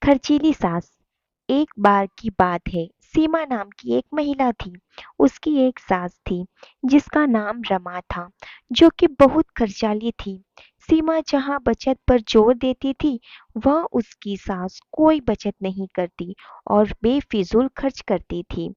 खर्चीली सास। एक बार की बात है, सीमा नाम की एक महिला थी। उसकी एक सास थी जिसका नाम रमा था, जो कि बहुत खर्चाली थी। सीमा जहाँ बचत पर जोर देती थी, वह उसकी सास कोई बचत नहीं करती और बेफिजूल खर्च करती थी।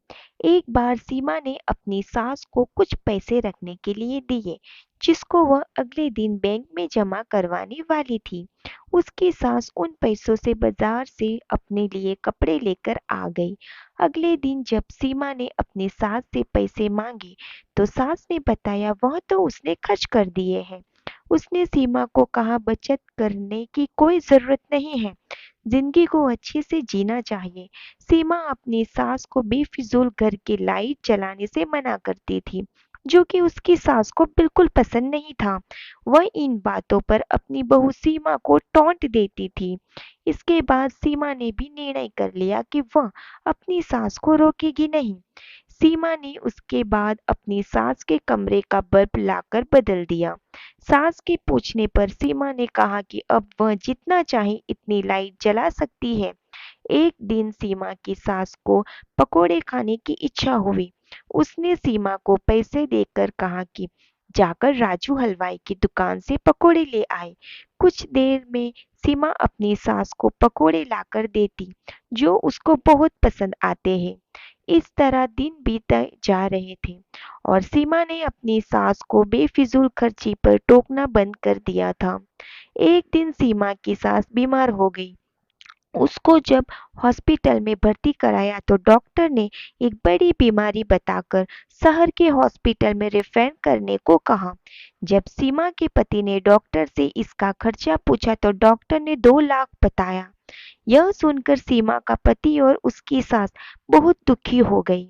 एक बार सीमा ने अपनी सास को कुछ पैसे रखने के लिए दिए, जिसको वह अगले दिन बैंक में जमा करवाने वाली थी। उसकी सास उन पैसों से बाजार से अपने लिए कपड़े लेकर आ गई। अगले दिन जब सीमा ने अपनी सास से पैसे मांगे, तो सास ने बताया वह तो उसने खर्च कर दिए हैं। उसने सीमा को कहा बचत करने की कोई जरूरत नहीं है, जिंदगी को अच्छे से जीना चाहिए। सीमा अपनी सास को बेफिजूल घर की लाइट जलाने से मना करती थी, जो कि उसकी सास को बिल्कुल पसंद नहीं था। वह इन बातों पर अपनी बहू सीमा को टोंट देती थी। इसके बाद सीमा ने भी निर्णय कर लिया कि वह अपनी सास को रोकेगी नहीं। सीमा ने उसके बाद अपनी सास के कमरे का बल्ब लाकर बदल दिया। सास के पूछने पर सीमा ने कहा कि अब वह जितना चाहे इतनी लाइट जला सकती है। एक दिन सीमा की सास को पकोड़े खाने की इच्छा हुई। उसने सीमा को पैसे देकर कहा कि जाकर राजू हलवाई की दुकान से पकोड़े ले आए। कुछ देर में सीमा अपनी सास को पकोड़े लाकर देती, जो उसको बहुत पसंद आते हैं। इस तरह दिन बीत जा रहे थे और सीमा ने अपनी सास को बेफिजूल खर्ची पर टोकना बंद कर दिया था। एक दिन सीमा की सास बीमार हो गई। उसको जब हॉस्पिटल में भर्ती कराया तो डॉक्टर ने एक बड़ी बीमारी बताकर शहर के हॉस्पिटल में रेफर करने को कहा। जब सीमा के पति ने डॉक्टर से इसका खर्चा पूछा तो डॉक्टर ने 2 लाख बताया। यह सुनकर सीमा का पति और उसकी सास बहुत दुखी हो गई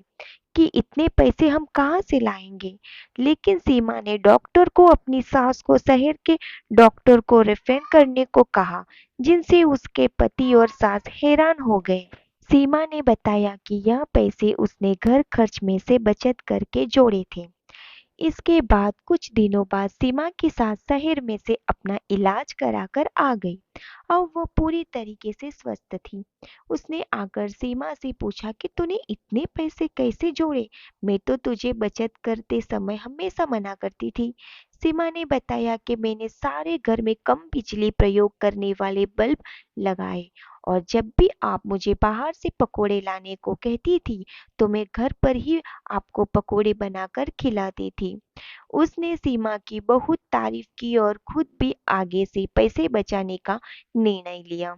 कि इतने पैसे हम कहाँ से लाएंगे। लेकिन सीमा ने डॉक्टर को अपनी सास को शहर के डॉक्टर को रेफर करने को कहा, जिनसे उसके पति और सास हैरान हो गए। सीमा ने बताया कि यह पैसे उसने घर खर्च में से बचत करके जोड़े थे। इसके बाद कुछ दिनों बाद सीमा की सास शहर में से अपना इलाज कराकर आ गई। अब वह पूरी तरीके से स्वस्थ थी। उसने आकर सीमा से पूछा कि तूने इतने पैसे कैसे जोड़े? मैं तो तुझे बचत करते समय हमेशा मना करती थी। सीमा ने बताया कि मैंने सारे घर में कम बिजली प्रयोग करने वाले बल्ब लगाए और जब भी आप मुझे बाहर से पकोड़े लाने को कहती थी, तो मैं घर पर ही आपको पकोड़े बनाकर खिलाती थी। उसने सीमा की बहुत तारीफ की और खुद भी आगे से पैसे बचाने का निर्णय लिया।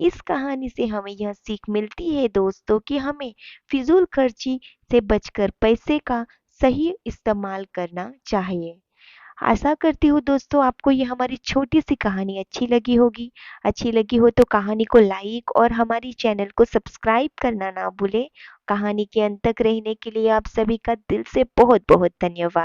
इस कहानी से हमें यह सीख मिलती है दोस्तों कि हमें फिजूल खर्ची से बचकर पैसे का सही इस्तेमाल करना चाहिए। आशा करती हूँ दोस्तों आपको ये हमारी छोटी सी कहानी अच्छी लगी होगी। अच्छी लगी हो तो कहानी को लाइक और हमारी चैनल को सब्सक्राइब करना ना भूलें। कहानी के अंत तक रहने के लिए आप सभी का दिल से बहुत बहुत धन्यवाद।